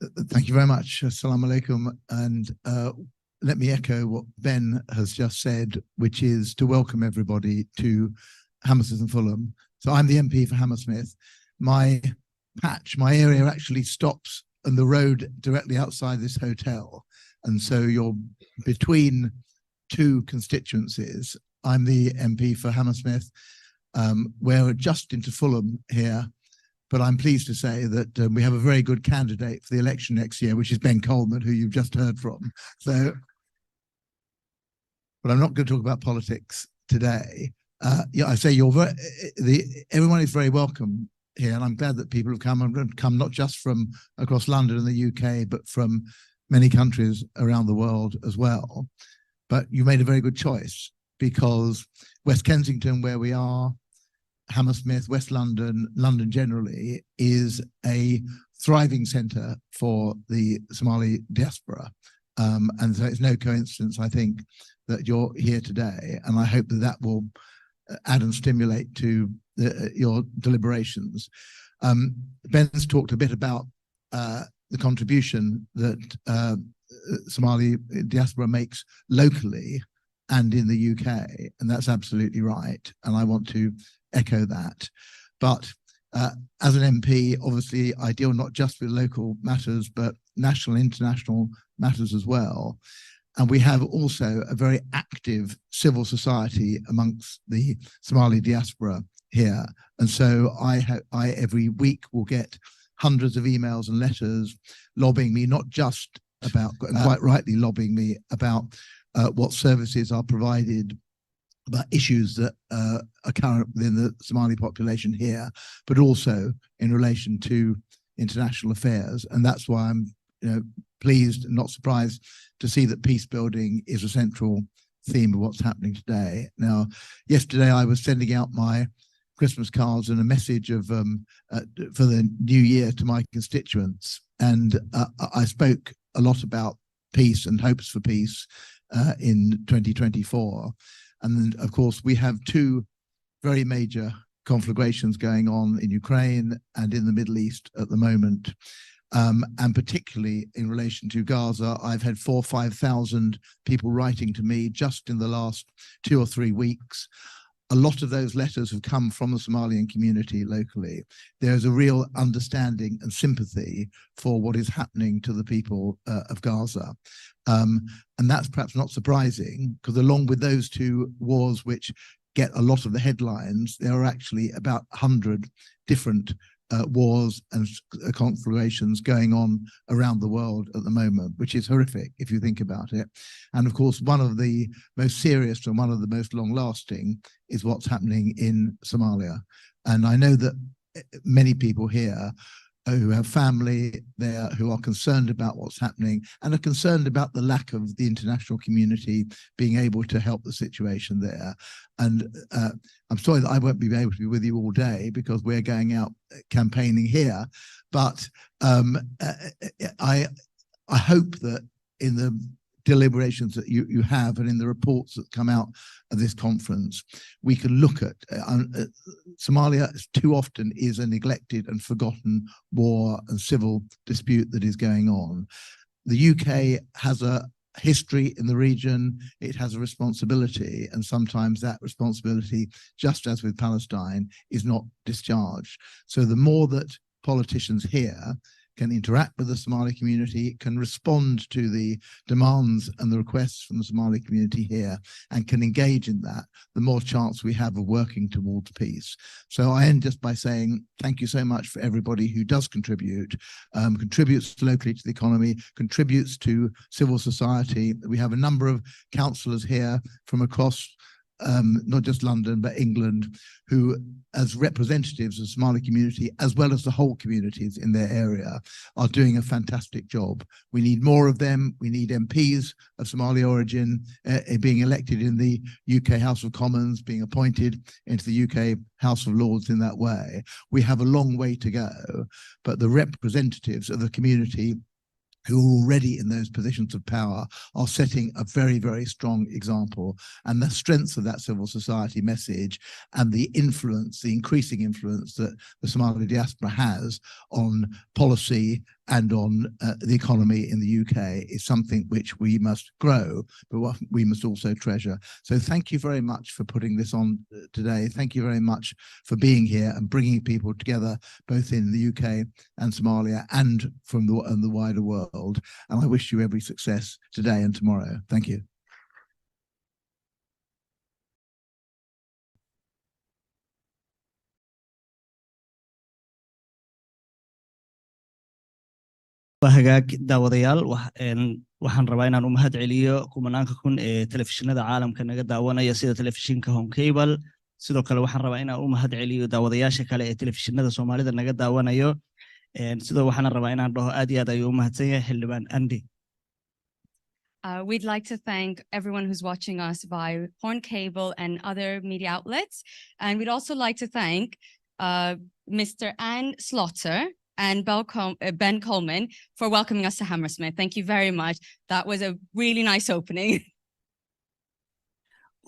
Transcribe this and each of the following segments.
Thank you very much. Assalamu alaikum. And let me echo what Ben has just said, which is to welcome everybody to Hammersmith and Fulham. So I'm the MP for Hammersmith. My area actually stops on the road directly outside this hotel. And so you're between two constituencies. I'm the MP for Hammersmith. We're just into Fulham here. But I'm pleased to say that we have a very good candidate for the election next year, which is Ben Coleman, who you've just heard from. So, but I'm not going to talk about politics today. Yeah, I say everyone is very welcome here, and I'm glad that people have come not just from across London and the UK, but from many countries around the world as well. But you made a very good choice, because West Kensington, where we are, Hammersmith, West London, London generally, is a thriving centre for the Somali diaspora. And so it's no coincidence, I think, that you're here today. And I hope that that will add and stimulate to your deliberations. Ben's talked a bit about the contribution that Somali diaspora makes locally and in the UK, and that's absolutely right. And I want to echo that. But as an MP, obviously I deal not just with local matters, but national, international matters as well. And we have also a very active civil society amongst the Somali diaspora here. And so I every week will get hundreds of emails and letters lobbying me, not just about, and quite rightly lobbying me about what services are provided, about issues that are current within the Somali population here, but also in relation to international affairs. And that's why I'm pleased and not surprised to see that peace building is a central theme of what's happening today. Now, yesterday I was sending out my Christmas cards and a message of for the new year to my constituents, and I spoke a lot about peace and hopes for peace in 2024. And of course, we have two very major conflagrations going on in Ukraine and in the Middle East at the moment. And particularly in relation to Gaza, I've had 4,000 or 5,000 people writing to me just in the last 2 or 3 weeks. A lot of those letters have come from the Somalian community locally. There's a real understanding and sympathy for what is happening to the people of Gaza. And that's perhaps not surprising, because along with those two wars, which get a lot of the headlines, there are actually about 100 different wars and conflagrations going on around the world at the moment, which is horrific if you think about it. And of course, one of the most serious and one of the most long-lasting is what's happening in Somalia. And I know that many people here who have family there who are concerned about what's happening and are concerned about the lack of the international community being able to help the situation there. And I'm sorry that I won't be able to be with you all day because we're going out campaigning here, but I hope that in the deliberations that you have and in the reports that come out of this conference, we can look at Somalia too often is a neglected and forgotten war and civil dispute that is going on. The UK has a history in the region, it has a responsibility, and sometimes that responsibility, just as with Palestine, is not discharged. So the more that politicians here can interact with the Somali community, can respond to the demands and the requests from the Somali community here, and can engage in that, the more chance we have of working towards peace. So I end just by saying thank you so much for everybody who does contribute, contributes locally to the economy, contributes to civil society. We have a number of councillors here from across not just London, but England, who, as representatives of the Somali community, as well as the whole communities in their area, are doing a fantastic job. We need more of them. We need MPs of Somali origin being elected in the UK House of Commons, being appointed into the UK House of Lords in that way. We have a long way to go, but the representatives of the community who are already in those positions of power are setting a very, very strong example. And the strength of that civil society message and the influence, the increasing influence that the Somali diaspora has on policy and on the economy in the UK is something which we must grow, but what we must also treasure. So thank you very much for putting this on today. Thank you very much for being here and bringing people together, both in the UK and Somalia and from the wider world. And I wish you every success today and tomorrow. Thank you. hagaag daawadayaal waxaan rabaa inaan u mahad celiyo kumanaanka kun ee telefishinada caalamka naga daawanaya sida telefishinka Home Cable sidoo kale waxaan rabaa inaan u mahad celiyo daawadayaasha kale ee telefishinada Soomaalida naga daawanayo sidoo waxaan rabaa inaan dhaho aad iyo aad ayuu u mahadsan yahay xildhibaan Andy. We'd like to thank everyone who's watching us via Horn Cable and other media outlets. And we'd also like to thank Mr. Anne Slaughter and Ben Coleman for welcoming us to Hammersmith. Thank you very much. That was a really nice opening.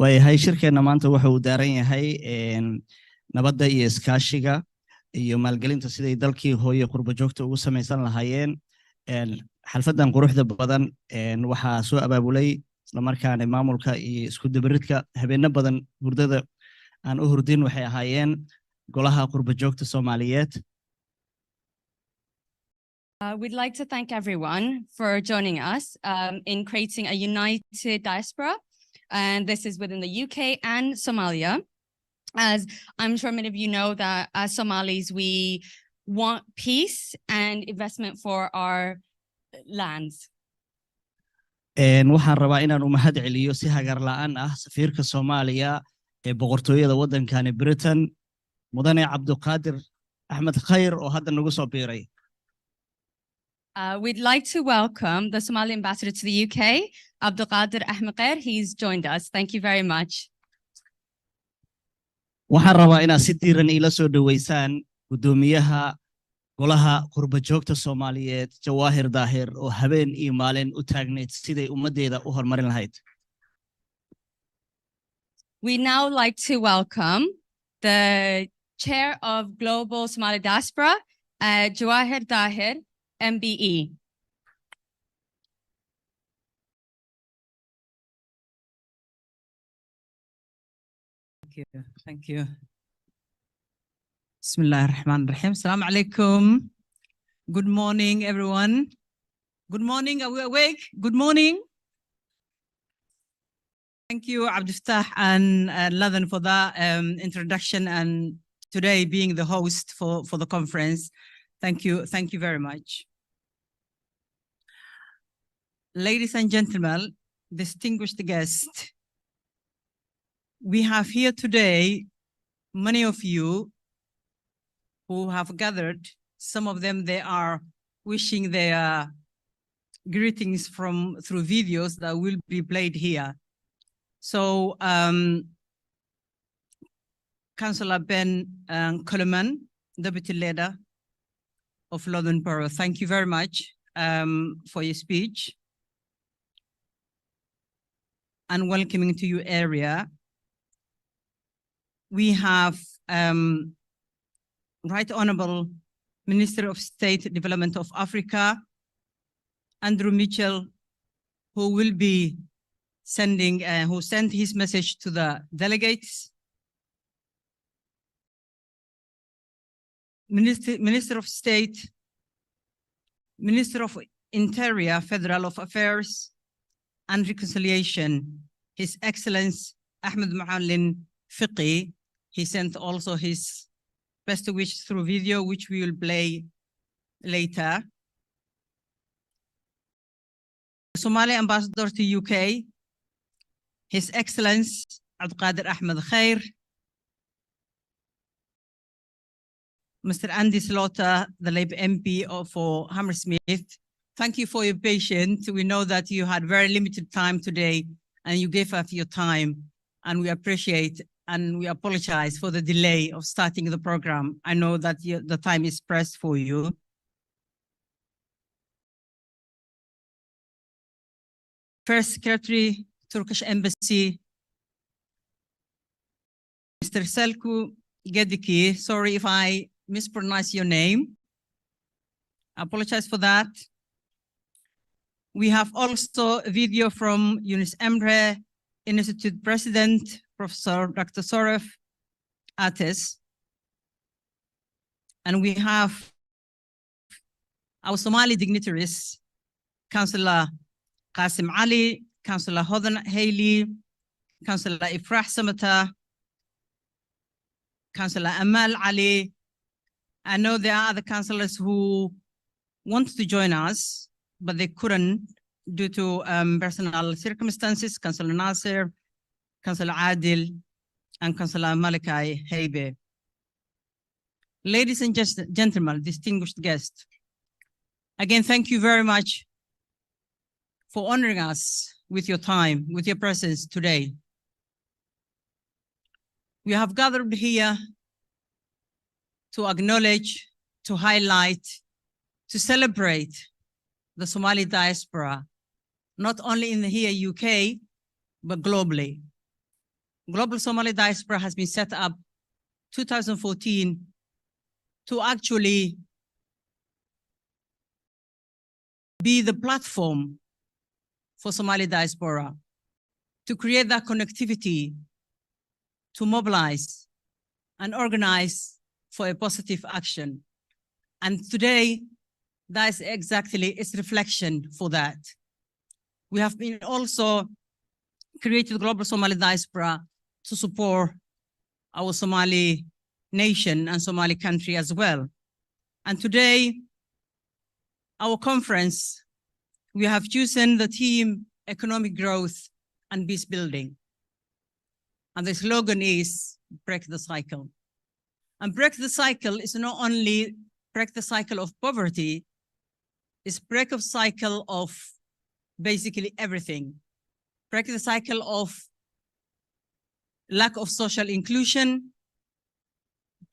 Way shirkeena maanta wuxuu u daaran yahay nabadda iyo iskaashiga iyo maalgelinta sidii dalkii hooyo qurbo joogta ugu samaysan lahaayeen xalfadan quruxda badan waxaa soo abaabulay isla markaana maamulka iyo isku dabaridka habeenna badan hurdada aan u hurdin waxay ahaayeen golaha qurbo joogta Soomaaliyeed. We'd like to thank everyone for joining us in creating a united diaspora. And this is within the UK and Somalia. As I'm sure many of you know that as Somalis, we want peace and investment for our lands. waxaan rabaa inaan u mahad celiyo si hagar la'aan ah safiirka Soomaaliya ee boqortooyada waddankani Britain mudane Cabduqaadir Axmed Khayr oo hadda nagu soo biiray. We'd like to welcome the Somali ambassador to the UK, Abdulqadir Ahmed Khair. He's joined us. Thank you very much. waxaan rabaa inaad si diiran ila soo dhaweysaan gudoomiyaha golaha qurbo joogta Soomaaliyeed Jawaahir Daahir oo habeen iyo maalin u taagneed siday ummadeeda u horumarin lahayd. We now like to welcome the chair of Global Somali Diaspora, Jawaahir Daahir, MBE. Thank you. Bismillah ar-Rahman ar-Rahim. Assalamu alaikum. Good morning, everyone. Good morning. Are we awake? Good morning. Thank you, Abdulfatah and Ladan, for that introduction and today being the host for the conference. Thank you. Thank you very much. Ladies and gentlemen, distinguished guests, we have here today many of you who have gathered. Some of them, they are wishing their greetings through videos that will be played here. So, Councillor Ben Coleman, Deputy Leader of London Borough, thank you very much for your speech and welcoming to your area. We have Right Honorable Minister of State Development of Africa, Andrew Mitchell, who will be who sent his message to the delegates. Minister of State, Minister of Interior, Federal of Affairs and Reconciliation, His Excellency Ahmed Ma'alin Fiqi. He sent also his best wishes through video, which we will play later. The Somali Ambassador to UK, His Excellency Abdulqaadir Ahmed Khair, Mr. Andy Slaughter, the Labour MP for Hammersmith. Thank you for your patience. We know that you had very limited time today and you gave us your time, and we appreciate and we apologize for the delay of starting the program. I know that the time is pressed for you. First Secretary, Turkish Embassy, Mr. Selku Gediki, sorry if I mispronounce your name. I apologize for that. We have also a video from Yunus Emre Institute President, Professor Dr. Soref Ates. And we have our Somali dignitaries, Councillor Qasim Ali, Councillor Hodan Haley, Councillor Ifrah Samata, Councillor Amal Ali. I know there are other councillors who want to join us, but they couldn't due to personal circumstances. Councillor Nasser, Councillor Adil, and Councillor Malakai Heibe. Ladies and gentlemen, distinguished guests, again, thank you very much for honoring us with your time, with your presence today. We have gathered here to acknowledge, to highlight, to celebrate the Somali diaspora, not only in here, UK, but globally. Global Somali diaspora has been set up 2014 to actually be the platform for Somali diaspora, to create that connectivity, to mobilize and organize for a positive action. And today, that is exactly its reflection for that. We have been also created Global Somali Diaspora to support our Somali nation and Somali country as well. And today, our conference, we have chosen the theme Economic Growth and Peace Building. And the slogan is Break the Cycle. And break the cycle is not only break the cycle of poverty, it's break the cycle of basically everything. Break the cycle of lack of social inclusion,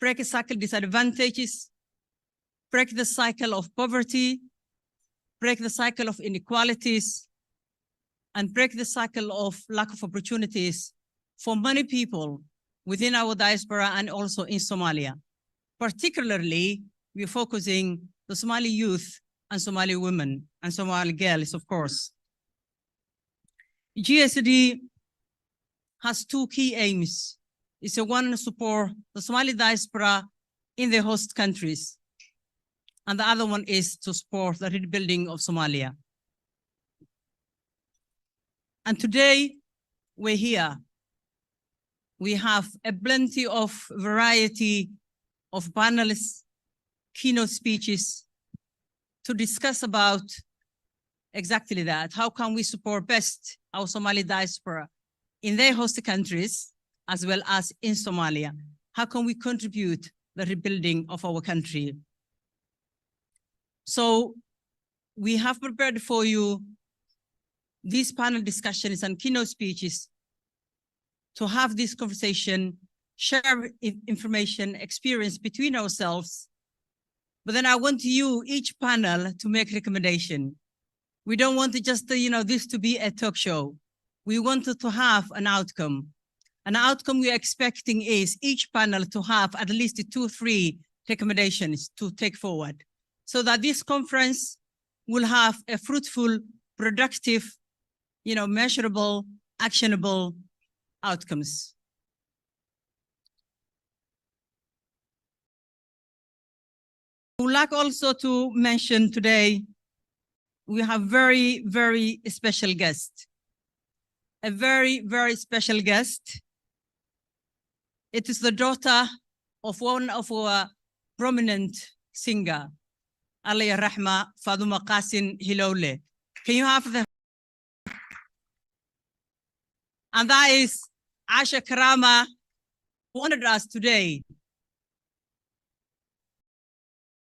break the cycle of disadvantages, break the cycle of poverty, break the cycle of inequalities, and break the cycle of lack of opportunities for many people within our diaspora and also in Somalia. Particularly, we're focusing the Somali youth and Somali women and Somali girls, of course. GSD has two key aims. It's one to support the Somali diaspora in the host countries, and the other one is to support the rebuilding of Somalia. And today, we're here. We have a plenty of variety of panelists, keynote speeches to discuss about exactly that. How can we support best our Somali diaspora in their host countries as well as in Somalia? How can we contribute the rebuilding of our country? So we have prepared for you these panel discussions and keynote speeches to have this conversation, share information, experience between ourselves. But then I want you, each panel, to make recommendation. We don't want to just, this to be a talk show. We wanted to have an outcome. An outcome we're expecting is each panel to have at least 2 or 3 recommendations to take forward, so that this conference will have a fruitful, productive, measurable, actionable outcomes. I would like also to mention today, we have very, very special guest. A very, very special guest. It is the daughter of one of our prominent singer, Alayya Rahma Faduma Qasim Hilole. Can you have the... And that is Asha Karama, who honored us today.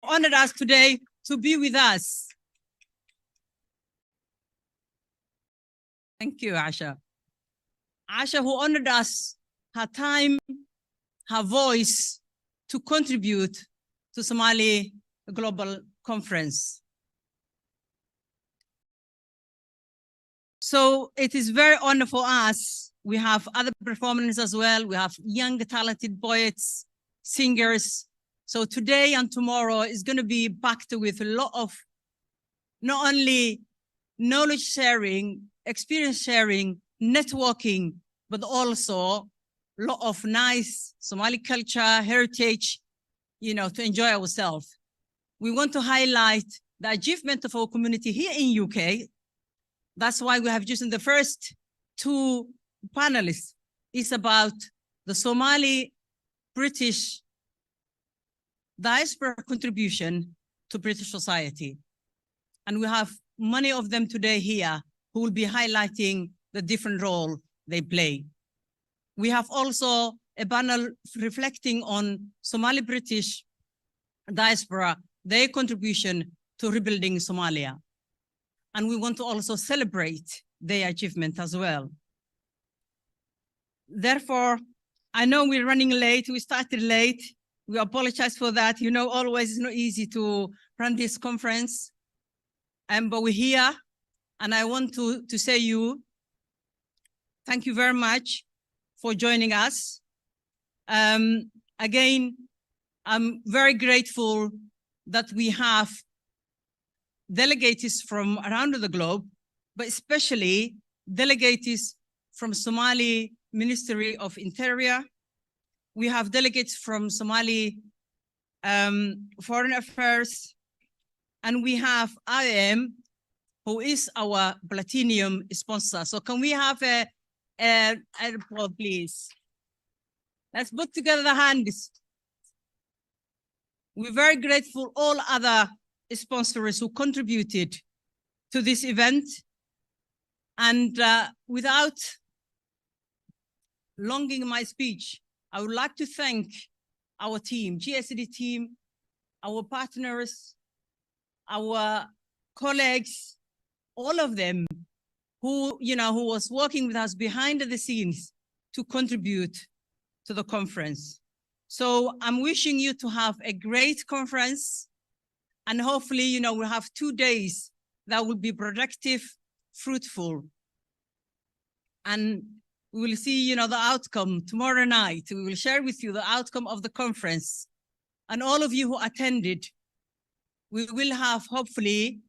Honored us today to be with us. Thank you, Asha. Asha, who honored us, her time, her voice to contribute to Somali Global Conference. So it is very honor for us. We have other performances as well. We have young, talented poets, singers, So today and tomorrow is going to be packed with a lot of not only knowledge sharing, experience sharing, networking, but also a lot of nice Somali culture, heritage, to enjoy ourselves. We want to highlight the achievement of our community here in UK. That's why we have chosen the first two panelists. It's about the Somali British diaspora contribution to British society. And we have many of them today here who will be highlighting the different role they play. We have also a panel reflecting on Somali British diaspora, their contribution to rebuilding Somalia. And we want to also celebrate their achievement as well. Therefore, I know we're running late. We started late. We apologize for that. Always it's not easy to run this conference. But we're here, and I want to say thank you very much for joining us. Again, I'm very grateful that we have delegates from around the globe, but especially delegates from Somali Ministry of Interior. We have delegates from Somali Foreign Affairs, and we have IM, who is our platinum sponsor. So can we have a applause, please? Let's put together the hands. We're very grateful all other sponsors who contributed to this event. And without longing my speech, I would like to thank our team, GSD team, our partners, our colleagues, all of them who was working with us behind the scenes to contribute to the conference. So I'm wishing you to have a great conference, and hopefully, we'll have 2 days that will be productive, fruitful. And we will see, the outcome tomorrow night. We will share with you the outcome of the conference. And all of you who attended, we will have, hopefully,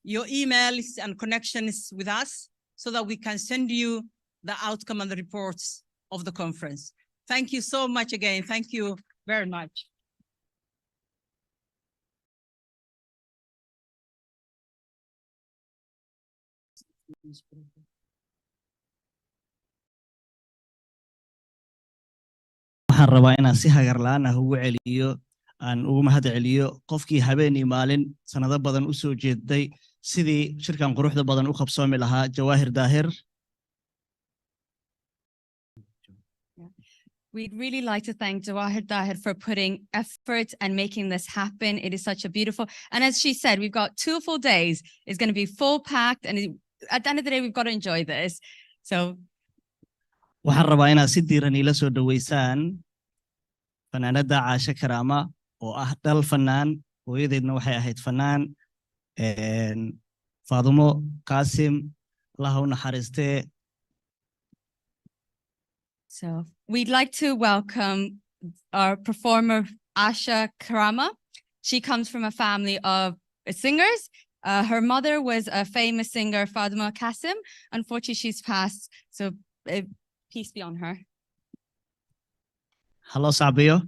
your emails and connections with us so that we can send you the outcome and the reports of the conference. Thank you so much again. Thank you very much. waxaan rabaa inaan si hagar la'aan ah ugu celiyo aan ugu mahad celiyo qofkii habeen iyo maalin sanado badan u soo jeeday sidii shirkan quruxda badan u qabsoomi lahaa Jawaahir Daahir. We'd really like to thank Jawahir Dahir for putting effort and making this happen. It is such a beautiful, and as she said, we've got 2 full days. It's going to be full packed, and at the end of the day, we've got to enjoy this. So waxaan rabaa inaad si diiran ila soo dhaweysaan fanaanada Caasha Karaama oo ah dal fanaan, hooyadeedna waxay ahayd fanaan, Faadumo Qaasim, Allah u naxariistee. So we'd like to welcome our performer, Asha Karama. She comes from a family of singers. Her mother was a famous singer, Faduma Qasim. Unfortunately, she's passed. So peace be on her. Hello, Sabiyo.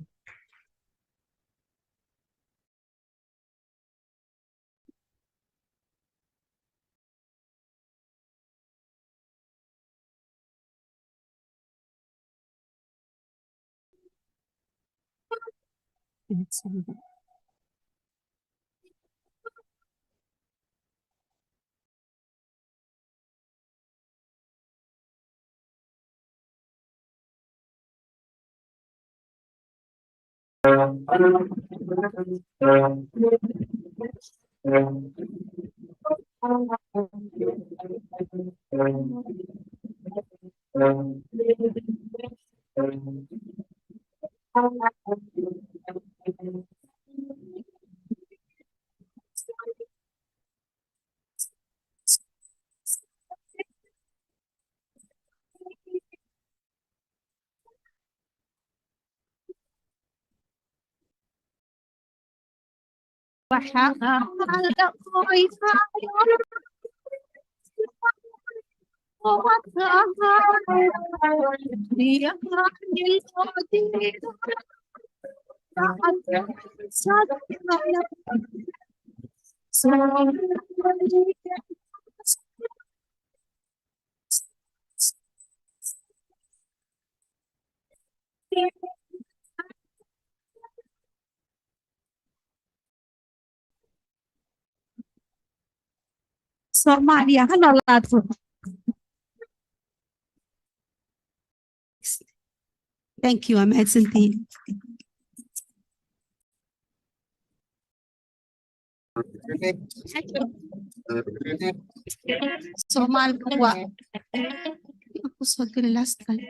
Soomaaliya ha noolaato. Thank you, I'm mahadsantihiin. Soomaaliya waa ku soo gali last time.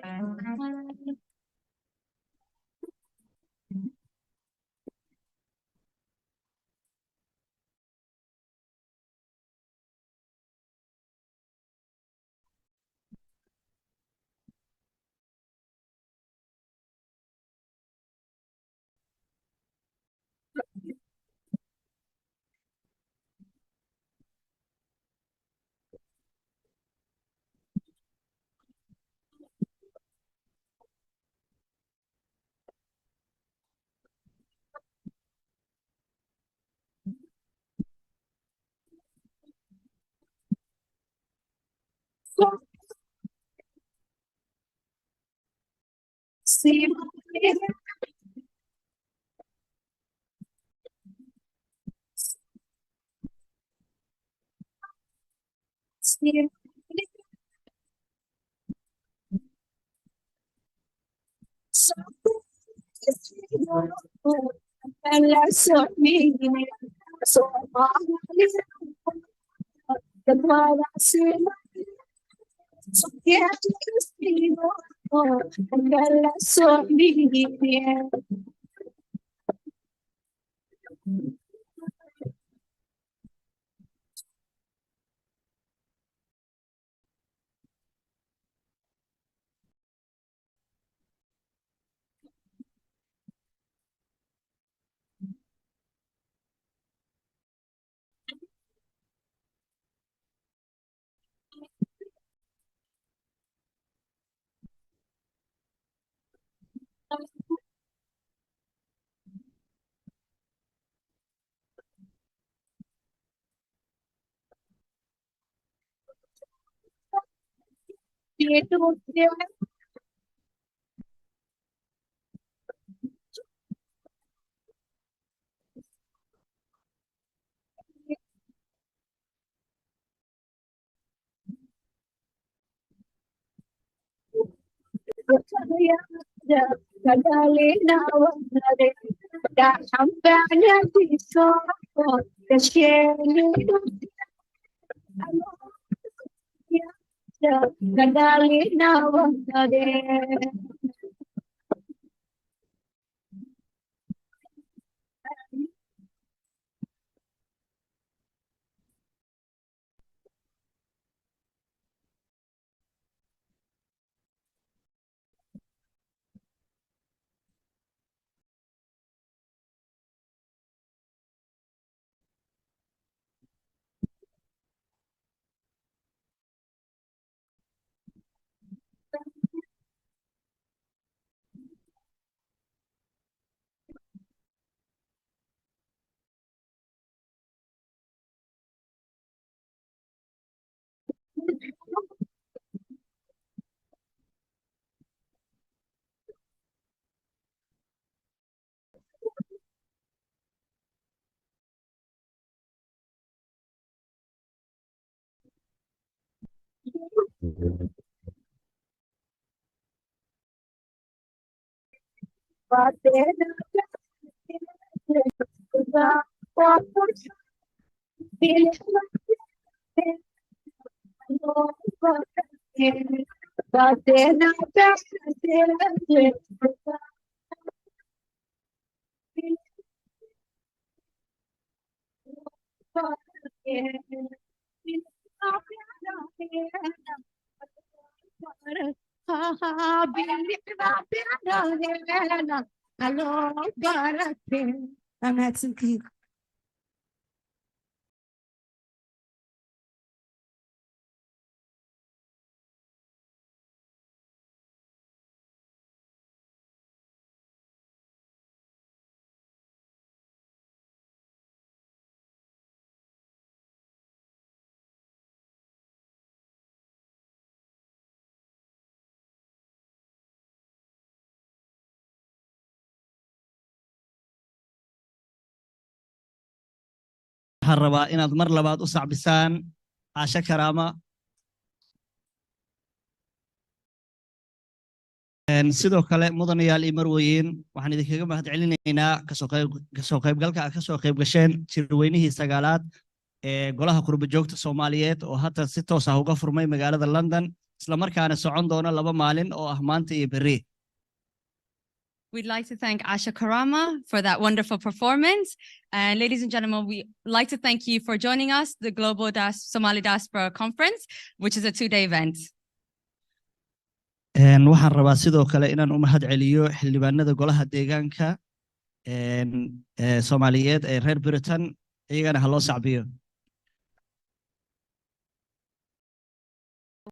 I'm mahadsantihiin. waxaan rabaa inaad mar labaad u sacbisaan Caasha Karaama. sidoo kale mudanayaal iyo marweyn waxaan idinkaga mahadcelinaynaa kasoo qaybgalka ka soo qayb gasheen shirweynihii sagaalaad ee golaha qurbo-joogta Soomaaliyeed oo hadda si toos ah uga furmay magaalada London isla markaana socon doona 2 maalin oo ah maanta iyo berri. We'd like to thank Asha Karama for that wonderful performance. And ladies and gentlemen, we'd like to thank you for joining us, the Global Somali Diaspora Conference, which is a 2-day event. waxaan rabaa sidoo kale inaan u mahadceliyo xildhibaanada golaha deegaanka Soomaaliyeed ee reer Britain iyagana ha loo sacbiyo.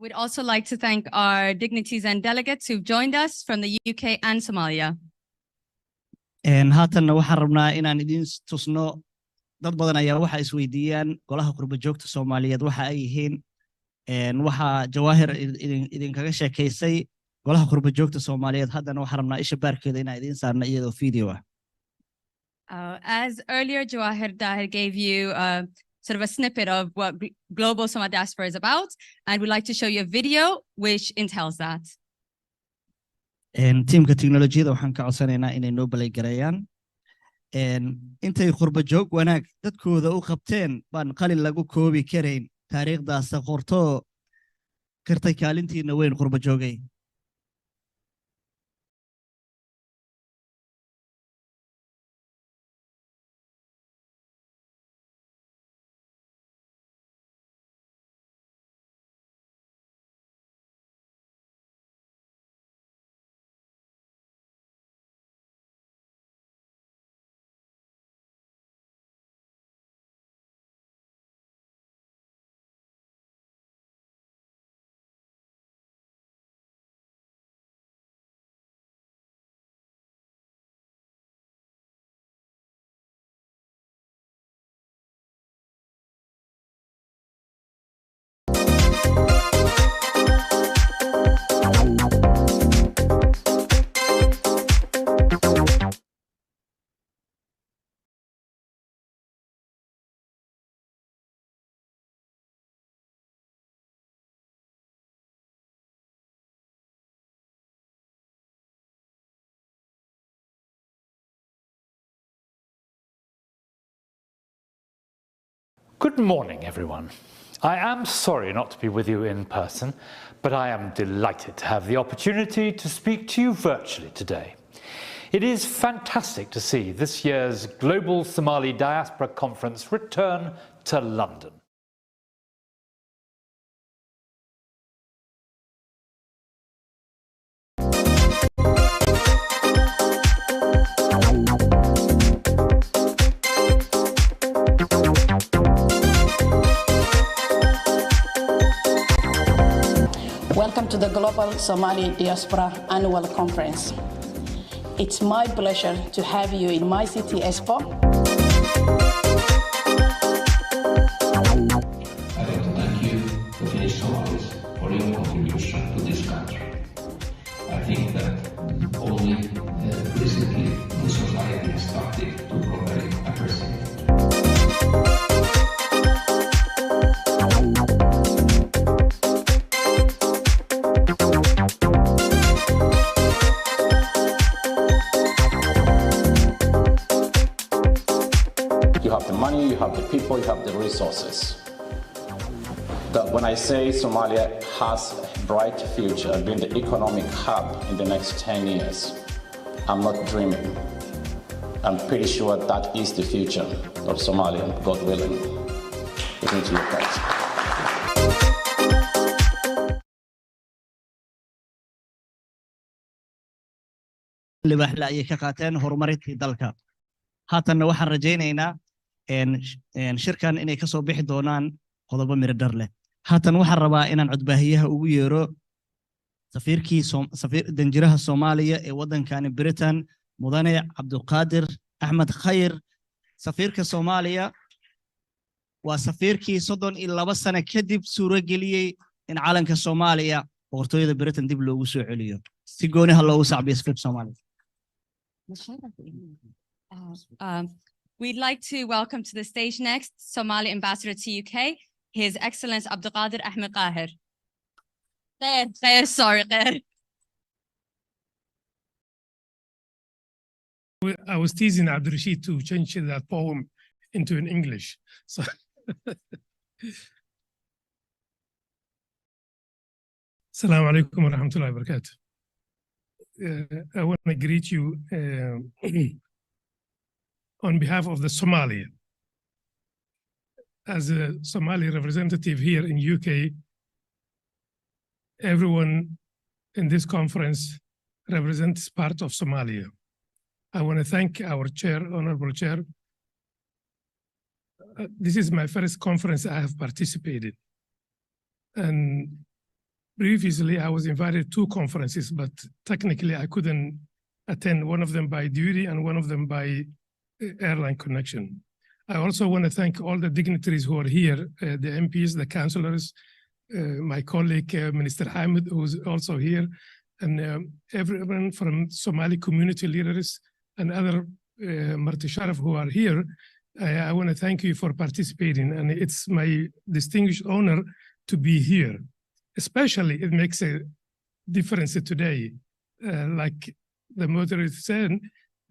We'd also like to thank our dignitaries and delegates who've joined us from the UK and Somalia. haatanna waxaan rabnaa inaan idin tusno dad badan ayaa waxa isweydiiyaan golaha qurbo-joogta Soomaaliyeed waxa ay yihiin waxa Jawaahir idinkaga sheekaysay golaha qurbo-joogta Soomaaliyeed haddana waxaan rabnaa isha baarkeeda inaan idin saarno iyadoo video ah. As earlier Jawahir Dahir gave you sort of a snippet of what Global Somali Diaspora is about, and we'd like to show you a video which entails that. Teamka teknolojiyada waxaan ka codsanaynaa inay noo balay gareeyaan. intay qurbo-joog wanaag dadkooda u qabteen baan qalin lagu koobi karayn taariikhdaas qorto kartay kaalintiina weyn qurbo-joogay. Good morning, everyone. I am sorry not to be with you in person, but I am delighted to have the opportunity to speak to you virtually today. It is fantastic to see this year's Global Somali Diaspora Conference return to London. Welcome to the Global Somali Diaspora Annual Conference. It's my pleasure to have you in my city, Expo. I'd like to thank you, the Finnish Somalis, for your contribution to this country. I think that only recently the society has started to properly appreciate it. You have the money, you have the people, you have the resources. When I say Somalia has a bright future, being the economic hub in the next 10 years, I'm not dreaming. I'm pretty sure that is the future of Somalia, God willing. Listen to your thoughts. libaxla ay ka qaateen horumarintii dalka. haatanna waxaan rajaynaynaa shirkan inay ka soo bixi doonaan qodobo miro dhar leh. haatan waxaan rabaa inaan codbaahiyaha ugu yeero danjiraha Soomaaliya ee waddankani Britain mudane Cabduqaadir Axmed Khayr. safiirka Soomaaliya waa safiirkii 32 sano kadib suurageliyey in calanka Soomaaliya boqortooyada Britain dib loogu soo celiyo. si gooni ah loogu sacbiyo safiirka Soomaaliya. We'd like to welcome to the stage next Somali Ambassador to UK, His Excellence Abdulqadir Ahmed Qahir. Sorry. I was teasing Abdul Rashid to change that poem into an English. So Assalamu alaikum wa rahmatullahi wa barakatuh. I want to greet you on behalf of the Somalia. As a Somali representative here in UK, everyone in this conference represents part of Somalia. I want to thank our chair, honorable chair. This is my first conference I have participated. And previously I was invited to 2 conferences, but technically I couldn't attend, one of them by duty and one of them by airline connection. I also want to thank all the dignitaries who are here, the MPs, the councillors, my colleague, Minister Hamid, who's also here, and everyone from Somali community leaders and other Marti Sharaf who are here. I want to thank you for participating, and it's my distinguished honor to be here. Especially, it makes a difference today. Like the moderator said,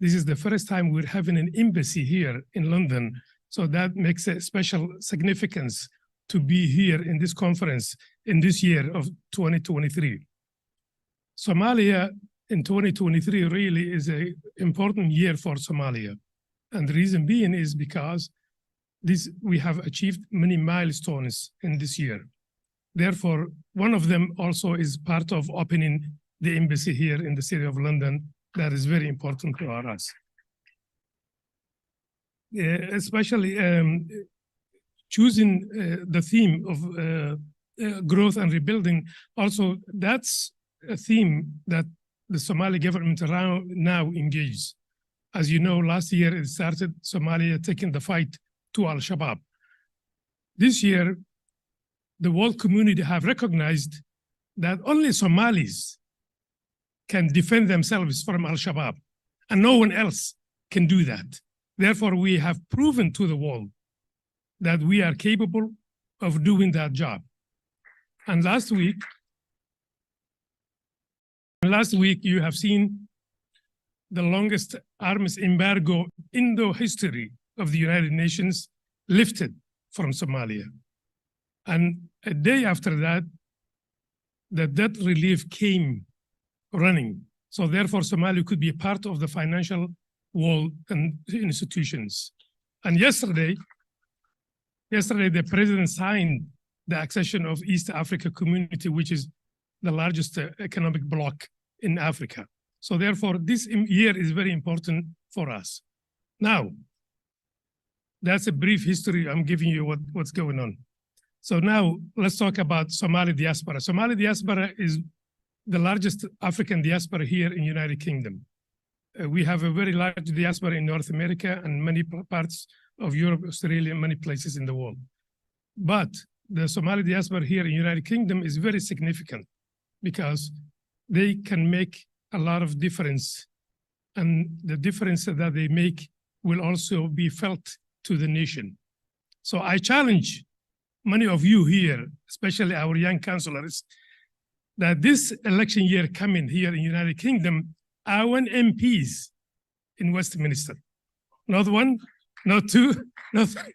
this is the first time we're having an embassy here in London, so that makes a special significance to be here in this conference in this year of 2023. Somalia in 2023 really is an important year for Somalia. And the reason being is because we have achieved many milestones in this year. Therefore, one of them also is part of opening the embassy here in the city of London. That is very important to us. Especially choosing the theme of growth and rebuilding. Also, that's a theme that the Somali government around now engages. As you know, last year it started Somalia taking the fight to Al-Shabaab. This year, the world community have recognized that only Somalis can defend themselves from Al-Shabaab, and no one else can do that. Therefore, we have proven to the world that we are capable of doing that job. And last week, you have seen the longest arms embargo in the history of the United Nations lifted from Somalia. And a day after that, the debt relief came running. So therefore, Somalia could be a part of the financial world and institutions. And yesterday, the president signed the accession of East Africa Community, which is the largest economic bloc in Africa. So therefore, this year is very important for us. Now, that's a brief history. I'm giving you what's going on. So now let's talk about Somali diaspora. Somali diaspora is the largest African diaspora here in United Kingdom. We have a very large diaspora in North America and many parts of Europe, Australia, many places in the world. But the Somali diaspora here in United Kingdom is very significant because they can make a lot of difference, and the difference that they make will also be felt to the nation. So I challenge many of you here, especially our young councillors, that this election year coming here in United Kingdom, I want MPs in Westminster. Not one, not two, not three.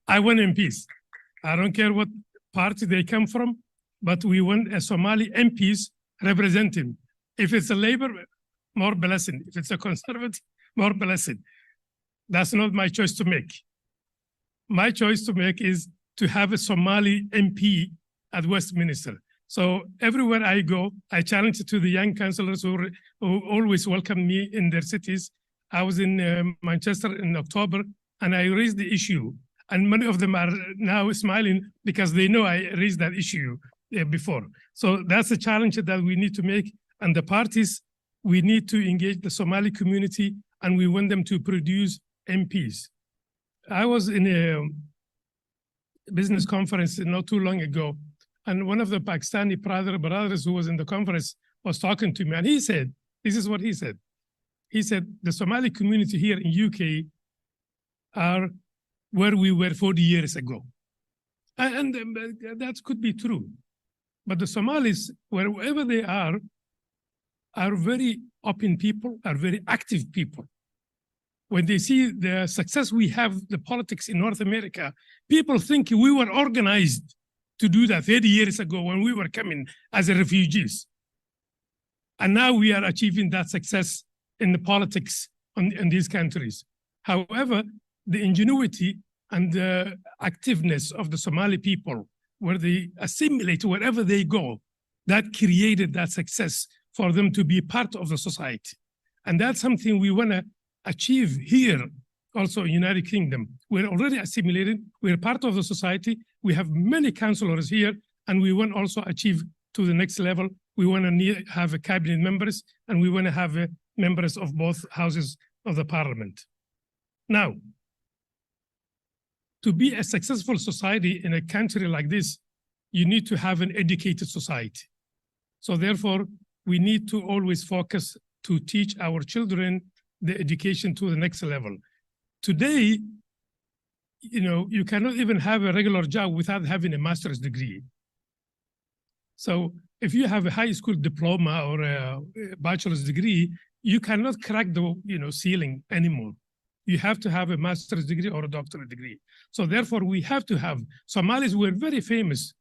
I want MPs. I don't care what party they come from, but we want a Somali MPs representing. If it's a Labour, more blessing. If it's a Conservative, more blessing. That's not my choice to make. My choice to make is to have a Somali MP at Westminster. So everywhere I go, I challenge to the young councillors who always welcome me in their cities. I was in Manchester in October, and I raised the issue. And many of them are now smiling because they know I raised that issue before. So that's a challenge that we need to make. And the parties, we need to engage the Somali community, and we want them to produce MPs. I was in a business conference not too long ago, and one of the Pakistani brothers who was in the conference was talking to me, and he said, this is what he said. He said, the Somali community here in UK are where we were 40 years ago. And that could be true. But the Somalis, wherever they are very open people, are very active people. When they see the success we have, the politics in North America, people think we were organized to do that 30 years ago when we were coming as refugees. And now we are achieving that success in the politics in these countries. However, the ingenuity and the activeness of the Somali people, where they assimilate wherever they go, that created that success for them to be part of the society. And that's something we want to achieve here also in United Kingdom. We're already assimilated, we're part of the society, we have many councillors here, and we want also achieve to the next level. We want to have a cabinet members, and we want to have members of both houses of the parliament. Now, to be a successful society in a country like this, you need to have an educated society. So therefore, we need to always focus to teach our children the education to the next level. Today, you cannot even have a regular job without having a master's degree. So if you have a high school diploma or a bachelor's degree, you cannot crack the ceiling anymore. You have to have a master's degree or a doctorate degree. So therefore, we have to have, Somalis were very famous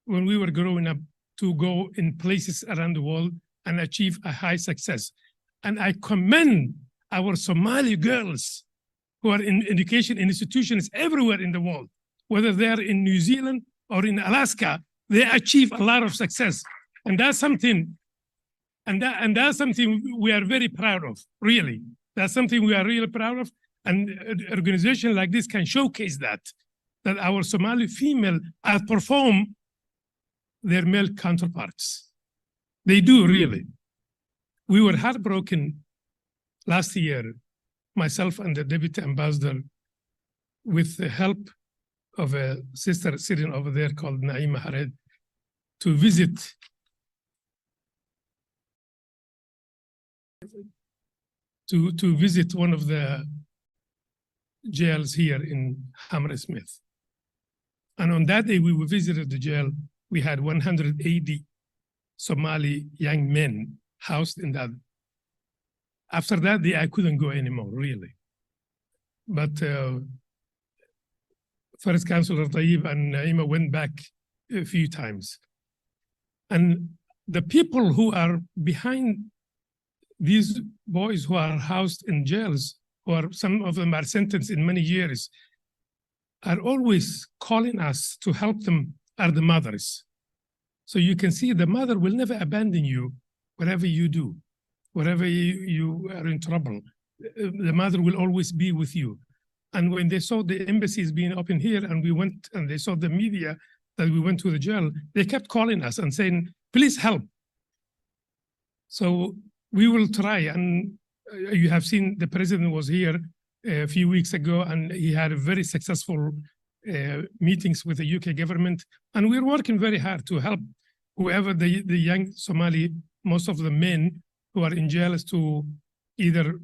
when we were growing up to go in places around the world and achieve a high success. And I commend our Somali girls who are in education institutions everywhere in the world, whether they're in New Zealand or in Alaska, they achieve a lot of success. And that's something, and that's something we are very proud of, really. That's something we are really proud of. And an organization like this can showcase that our Somali female outperform their male counterparts. They do, really. We were heartbroken last year, myself and the deputy ambassador, with the help of a sister sitting over there called Naima Hared, to visit one of the jails here in Hammersmith. And on that day we visited the jail, we had 180 Somali young men housed in that. After that day, I couldn't go anymore, really. But First Councillor Tayyib and Naima went back a few times. And the people who are behind these boys who are housed in jails, or some of them are sentenced in many years, are always calling us to help them, are the mothers. So you can see the mother will never abandon you whatever you do, wherever you are in trouble. The mother will always be with you. And when they saw the embassies being open here and we went and they saw the media that we went to the jail, they kept calling us and saying, please help. So we will try. And you have seen the president was here a few weeks ago and he had a very successful meetings with the UK government. And we're working very hard to help whoever the young Somali, most of the men who are in jails, to either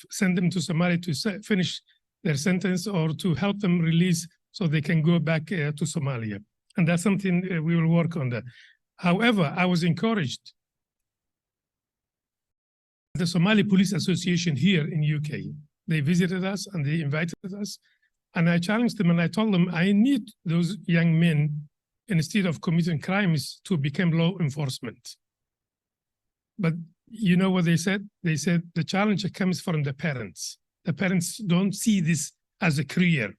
send them to Somalia to finish their sentence or to help them release so they can go back to Somalia. And that's something we will work on that. However, I was encouraged. The Somali Police Association here in UK, they visited us and they invited us. And I challenged them and I told them, I need those young men, instead of committing crimes, to become law enforcement. But you know what they said? They said the challenge comes from the parents. The parents don't see this as a career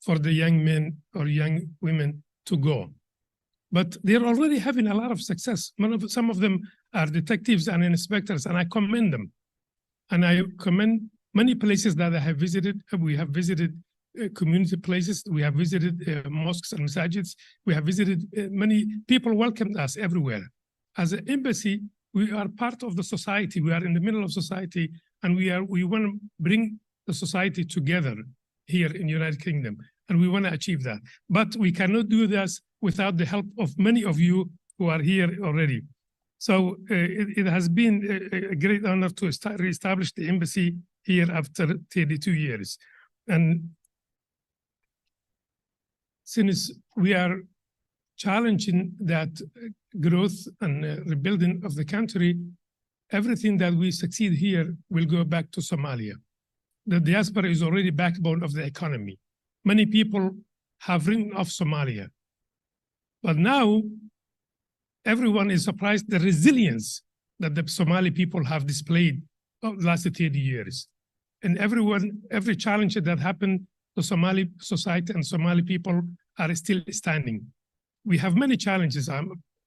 for the young men or young women to go. But they're already having a lot of success. Some of them are detectives and inspectors, and I commend them. And I commend many places that I have visited. We have visited community places. We have visited mosques and masajids. We have visited many people welcomed us everywhere. As an embassy, we are part of the society. We are in the middle of society, and we want to bring the society together here in the United Kingdom, and we want to achieve that. But we cannot do this without the help of many of you who are here already. So it has been a great honor to reestablish the embassy here after 32 years. And since we are challenging that growth and rebuilding of the country, everything that we succeed here will go back to Somalia. The diaspora is already backbone of the economy. Many people have written off Somalia. But now, everyone is surprised the resilience that the Somali people have displayed over the last 30 years. And every challenge that happened, the Somali society and Somali people are still standing. We have many challenges.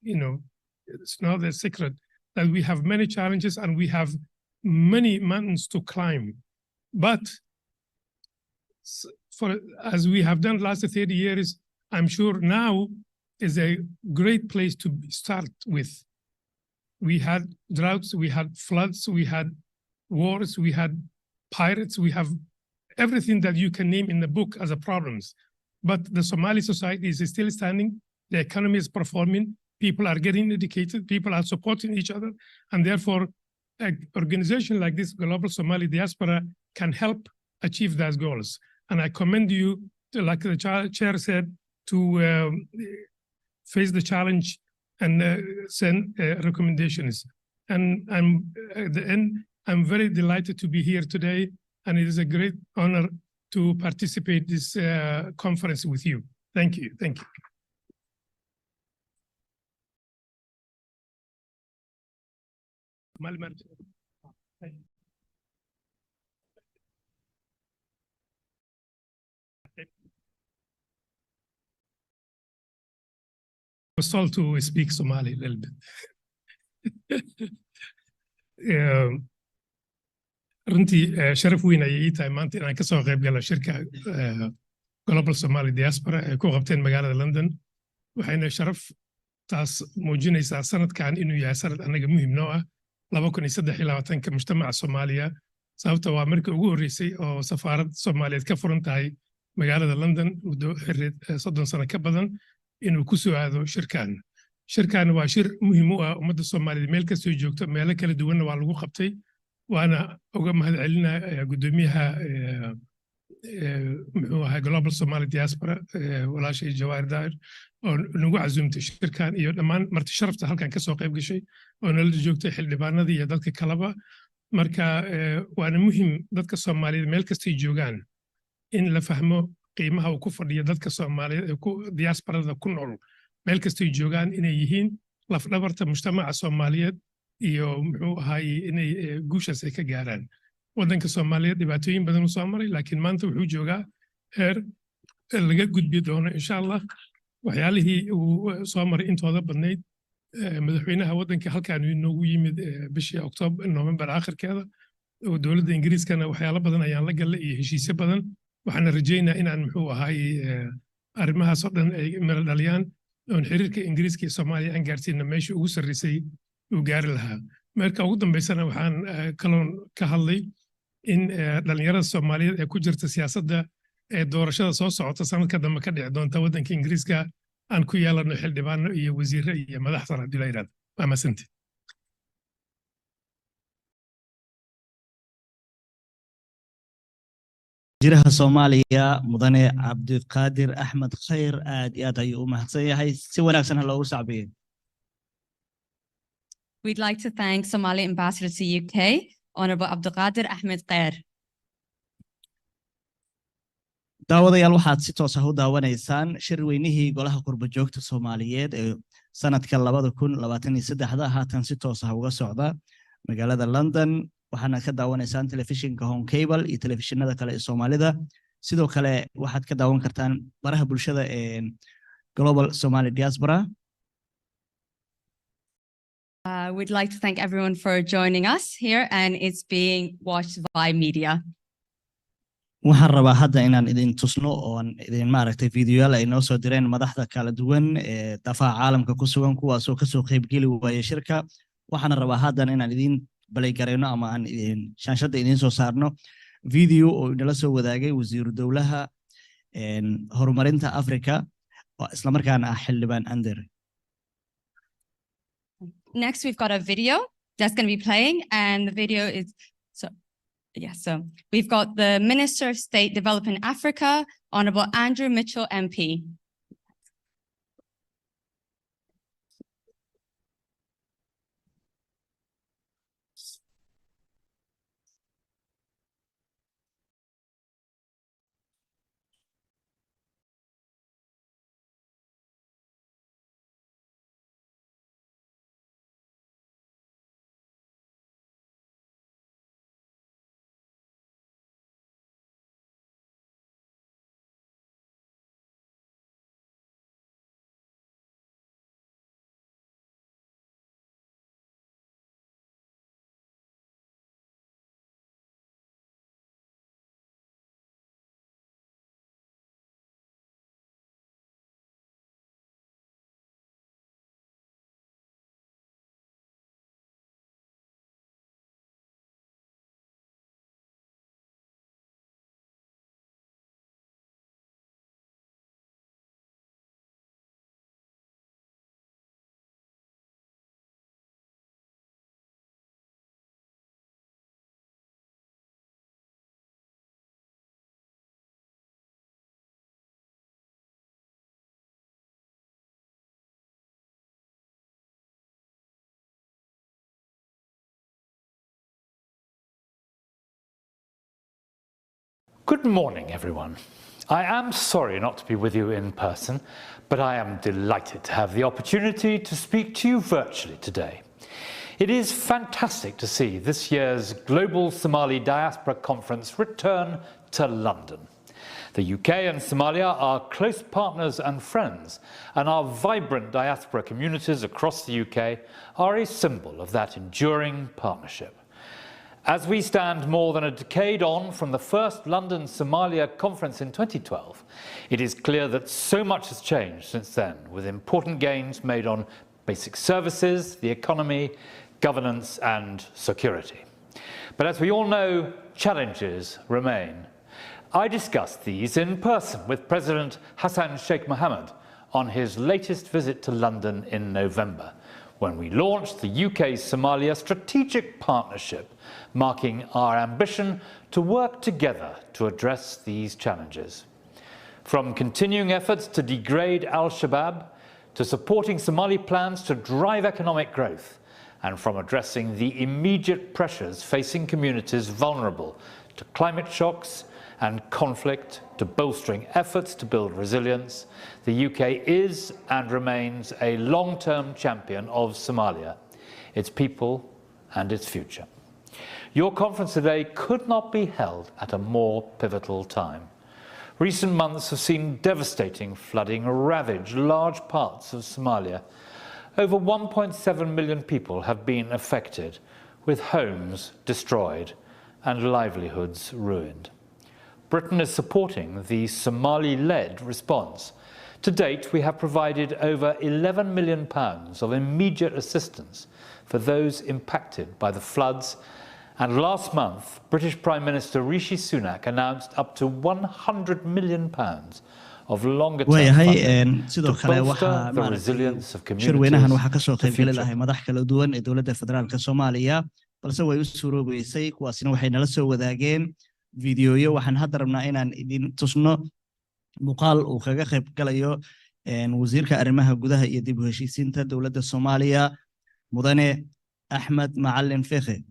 It's not a secret that we have many challenges and we have many mountains to climb. But as we have done the last 30 years, I'm sure now is a great place to start with. We had droughts, we had floods, we had wars, we had pirates, we have everything that you can name in the book as a problems. But the Somali society is still standing, the economy is performing, people are getting educated, people are supporting each other, and therefore an organization like this, Global Somali Diaspora, can help achieve those goals. And I commend you, like the chair said, to face the challenge and send recommendations. And at the end, I'm very delighted to be here today, and it is a great honor to participate in this conference with you. Thank you. Thank you. I was told to speak Somali a little bit. runtii sharaf weyn ayay ii tahay maanta inaan ka soo qayb galo shirka Global Somali Diaspora ee ku qabteen magaalada London. Waxayna sharaf taas muujinaysaa sanadkan inuu yahay sanad anaga muhiim noo ah 2023 mujtamaca Soomaaliya, sababta waa markii ugu horeysay oo safaarad Soomaaliyeed ka furan tahay magaalada London muddo 30 sano ka badan inuu ku soo aado shirkan. Shirkan waa shir muhiim u ah ummadda Soomaaliyeed meel kasta oo joogto, meelo kala duwan waa lagu qabtay. وأنا أقوم هذا علنا قدوميها Global Somali Diaspora ولا شيء جواهر داير ونقول عزومة الشركة لما مرت شرفت هل كان كسوق يبقى شيء ونلجوك تحل لبانا ذي ذلك كلبا مركا وأنا مهم ذلك الصومالي ملك استيجوجان إن لفهمه قيمها وكفر ذلك الصومالي دياسبرا ذا كنول ملك استيجوجان إن يهين لفنبرت مجتمع الصوماليات iyo muxuu ahay inay guushaas ay ka gaaraan. Waddanka Soomaaliyeed dhibaatooyin badan u soo maray, laakiin maanta wuxuu joogaa heer laga gudbi doono insha Allah waxyaalihii uu soo maray intooda badnayd. Madaxweynaha waddanka halkaan inoogu yimid bishii Oktoobar November aakhirkeeda oo dowladda Ingiriiskana waxyaalo badan ayaan la galay iyo heshiisyo badan. Waxaan rajaynayaa inaan muxuu ahay arrimahaas oo dhan ay meel dhaliyaan oo xiriirka Ingiriiska iyo Soomaaliya aan gaarsiino meeshii ugu sarreysay وقاري لها. مركا وقدم بيسنا وحان كلون كهالي إن دلنيارة الصومالية كوجرت السياسة ده دورشة صوص عطسان كذا ما كده دون تودن كإنجليزكا أن كويالا نحل دبان وزير مدحضر دليرات ما سنتي. جيرها الصومالية مدني عبد القادر أحمد خير آد يوم هتصيح هاي سوى نفسنا لو صعبين. We'd like to thank Somali Ambassador to UK, Honorable Abdulqadir Ahmed Khair. daawadayaal waxaad si toos ah u daawanaysaan shirweynihii golaha qurbo-joogta Soomaaliyeed ee sanadka 2023 haatan si toos ah uga socda magaalada London. waxaana ka daawanaysaan telefishinka Home Cable iyo telefishinada kale ee Soomaalida. sidoo kale waxaad ka daawan kartaan baraha bulshada ee Global Somali Diaspora. We'd like to thank everyone for joining us here, and it's being watched by media. waxaan rabaa hadda inaan idin tusno oo idin maaragtay fiidiyoyaal ay noo soo direen madaxda kala duwan ee dafaaca caalamka ku sugan kuwaas oo ka soo qayb geli waayay shirka. waxaan rabaa hadda inaan idin balay gareyno ama aan idin shaashada idin soo saarno video oo inala soo wadaagay wasiiru dawlaha horumarinta Afrika oo isla markaana ah xildhibaan Ander. Next, we've got a video that's going to be playing, and the video is Yes, so we've got the Minister of State Development Africa, Honorable Andrew Mitchell, MP. Good morning, everyone. I am sorry not to be with you in person, but I am delighted to have the opportunity to speak to you virtually today. It is fantastic to see this year's Global Somali Diaspora Conference return to London. The UK and Somalia are close partners and friends, and our vibrant diaspora communities across the UK are a symbol of that enduring partnership. As we stand more than a decade on from the first London Somalia conference in 2012, it is clear that so much has changed since then, with important gains made on basic services, the economy, governance and security. But as we all know, challenges remain. I discussed these in person with President Hassan Sheikh Mohammed on his latest visit to London in November, when we launched the UK-Somalia Strategic Partnership, marking our ambition to work together to address these challenges. From continuing efforts to degrade al-Shabaab, to supporting Somali plans to drive economic growth, and from addressing the immediate pressures facing communities vulnerable to climate shocks and conflict, to bolstering efforts to build resilience, the UK is and remains a long-term champion of Somalia, its people and its future. Your conference today could not be held at a more pivotal time. Recent months have seen devastating flooding ravage large parts of Somalia. Over 1.7 million people have been affected, with homes destroyed and livelihoods ruined. Britain is supporting the Somali-led response. To date, we have provided over £11 million of immediate assistance for those impacted by the floods. And last month, British Prime Minister Rishi Sunak announced up to £100 million of longer-term funding to bolster the resilience of communities. Shirweynahan waxaa ka soo qayb gali lahay madax kala duwan ee dowladda federaalka Soomaaliya, balse way u suuroobaysay kuwaasina waxay nala soo wadaageen fiidiyoyo. Waxaan hadda rabnaa inaan idin tusno muuqaal uu kaga qayb galayo wasiirka arrimaha gudaha iyo dib u heshiisiinta dowladda Soomaaliya, Mudane Ahmed Macalin Fiqi.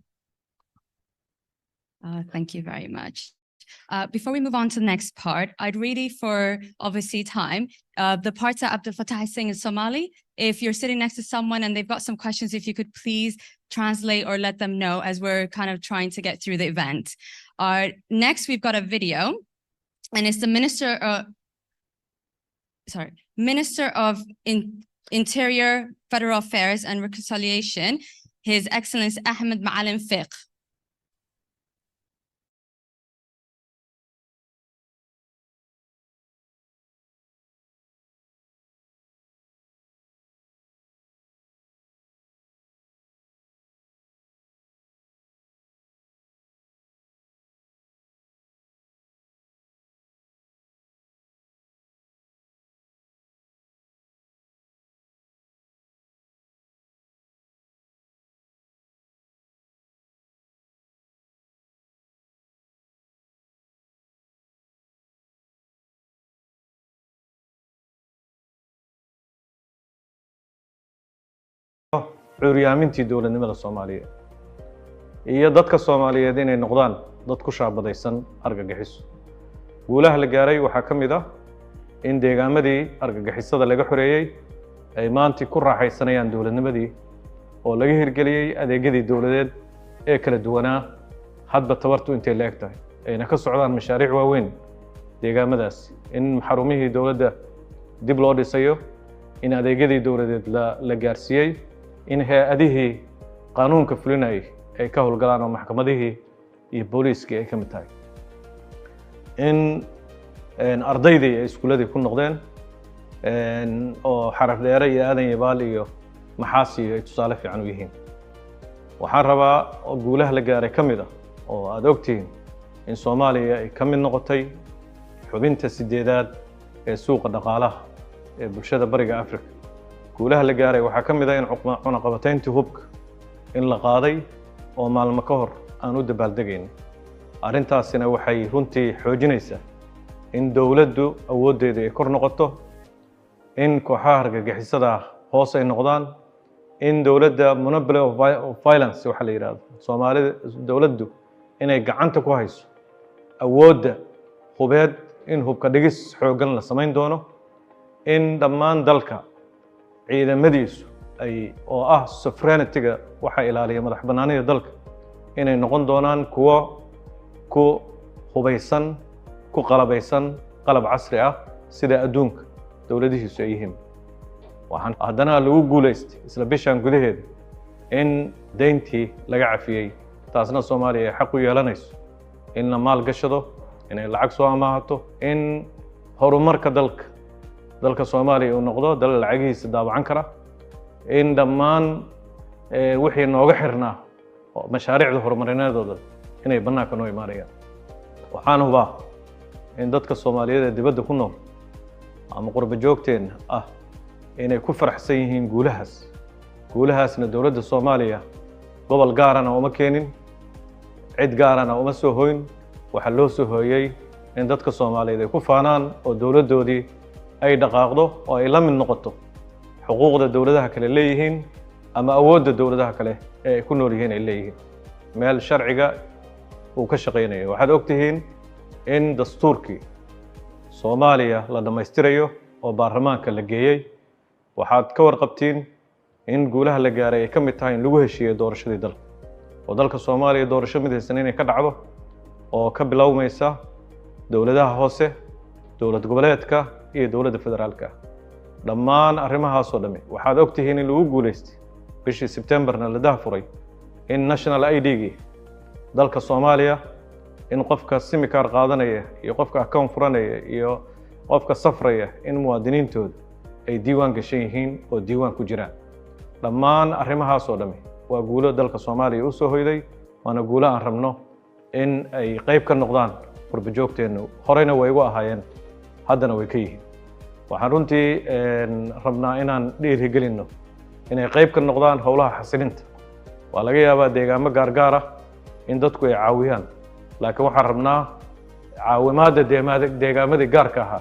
Thank you very much. Before we move on to the next part, I'd really, for obviously time, the parts that Abdul Fattah is saying in Somali, if you're sitting next to someone and they've got some questions, if you could please translate or let them know as we're kind of trying to get through the event. Next, we've got a video, and it's the Minister of Interior, Federal Affairs and Reconciliation, His Excellency Ahmed Macalin Fiqi. curyaamintii dowladnimada Soomaaliyeed iyo dadka Soomaaliyeed inay noqdaan dad ku shaabadaysan argagixiso guulaha la gaaray waxaa ka mid ah in deegaamadii argagixisada laga xoreeyay ay maanta ku raaxaysanayaan dowladnimadii oo laga hirgeliyay adeegyadii dowladeed ee kala duwanaa hadba tabartu intay la eg tahay ayna ka socdaan mashaariic waaweyn deegaamadaas in xarumihii dowladda dib loo dhisayo in adeegyadii dowladeed la gaarsiiyay in hay'adihii qaanuunka fulinayay ay ka howlgalaan oo maxkamadihii iyo booliiskii ay ka mid tahay in ardaydii ay iskuuladii ku noqdeen oo xaraf dheere iyo aadan yabaal iyo maxaasi ay tusaale fiican u yihiin waxaan rabaa oo guulaha la gaaray ka mid ah oo aad ogtihiin in Soomaaliya ay ka mid noqotay xubinta 8aad ee suuqa dhaqaalaha ee bulshada bariga Afrika guulaha la gaaray waxaa ka mid ah in cunaqabatayntii hubka in la qaaday oo maalmo ka hor aan u dabaaldegayn arrintaasina waxay runtii xoojinaysaa in dowladdu awoodeeda ay kor noqoto in kooxaha argagixisada hoos ay noqdaan in dowladda monopoly of violence waxa la yiraahdo Soomaalida dowladdu inay gacanta ku hayso awoodda hubeed in hubka dhigis xoogan la sameyn doono in dhammaan dalka ciidamadiisu ay oo ah sovereignty-ga waxa ilaaliya madax bannaanida dalka inay noqon doonaan kuwa ku hubaysan ku qalabaysan qalab casri ah sida adduunka dowladihiisu ay yihiin waxaan haddana lagu guuleystay isla bishan gudaheeda in deyntii laga cafiyay taasna Soomaaliya ay xaq u yeelanayso in la maal gashado inay lacag soo amaahato in horumarka dalka Soomaaliya uu noqdo dal lacagiisa daabacan kara in dhammaan wixii nooga xirnaa mashaariicda horumarineedooda inay bannaanka noo imaanayaan waxaan hubaa in dadka Soomaaliyeed ee dibadda ku nool ama qurba joogteen ah inay ku faraxsan yihiin guulahaasna dowladda Soomaaliya gobol gaarana uma keenin cid gaarana uma soo hooyin waxa loo soo hooyay in dadka Soomaaliyeed ay ku faanaan oo dowladdoodii ay dhaqaaqdo oo ay la mid noqoto xuquuqda dowladaha kale leeyihiin ama awoodda dowladaha kale ee ay ku nool yihiin ay leeyihiin meel sharciga uu ka shaqeynayo waxaad ogtihiin in dastuurkii Soomaaliya la dhamaystirayo oo baarlamaanka la geeyay waxaad ka warqabtiin in guulaha la gaaray ay ka mid tahay in lagu heshiiyay doorashadii dalka oo dalka Soomaaliya doorasho midaysan inay ka dhacdo oo ka bilowmaysa dowladaha hoose dowlad goboleedka iyo dowladda federaalka dhammaan arrimahaas oo dhami waxaad ogtihiin in lagu guuleystay bishii September-na la daahfuray in national ID-gi dalka Soomaaliya in qofka SIM card qaadanaya iyo qofka account furanaya iyo qofka safraya in muwaadiniintooda ay diiwaan gashan yihiin oo diiwaan ku jiraan dhammaan arrimahaas oo dhami waa guulo dalka Soomaaliya u soo hoyday waana guulo aan rabno in ay qayb ka noqdaan qurba joogteenu horeyna way ugu ahaayeen haddana way ka yihiin waxaan runtii rabnaa inaan dhiirigelinno inay qayb ka noqdaan howlaha xasilinta waa laga yaabaa deegaamo gaargaar ah in dadku ay caawiyaan laakiin waxaan rabnaa caawimaadda deegaamadii gaarka ahaa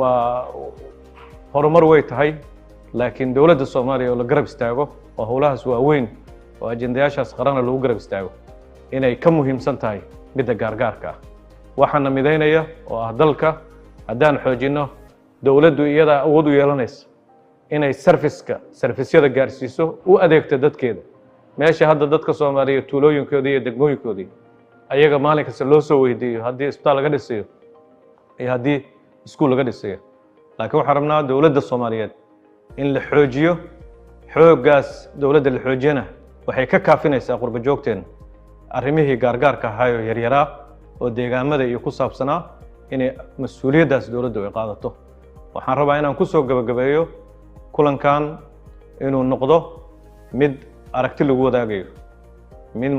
waa horumar way tahay laakiin dowladda Soomaaliya oo la garab istaago oo howlahaas waaweyn oo ajendayaashaas qarana lagu garab istaago inay ka muhiimsan tahay midda gaargaarka ah waxaana midaynaya oo ah dalka haddaan xoojino dowladdu iyada awood u yeelanaysa inay servisyada gaarsiiso u adeegto dadkeeda meesha hadda dadka Soomaaliya tuulooyinkoodii iyo degmooyinkoodii ayaga maalin kasta loo soo weydiiyo haddii isbitaal laga dhisayo iyo haddii iskuul laga dhisayo laakiin waxaan rabnaa dowladda Soomaaliyeed in la xoojiyo xooggaas dowladda la xoojiyana waxay ka kaafinaysaa qurba joogteen arrimihii gaargaarka ahaayoo yaryaraa oo deegaamada iyo ku saabsanaa inay mas'uuliyaddaas dowladdu ay qaadato waxaan rabaa inaan ku soo gabagabeeyo kulankan inuu noqdo mid aragti lagu wadaagayo min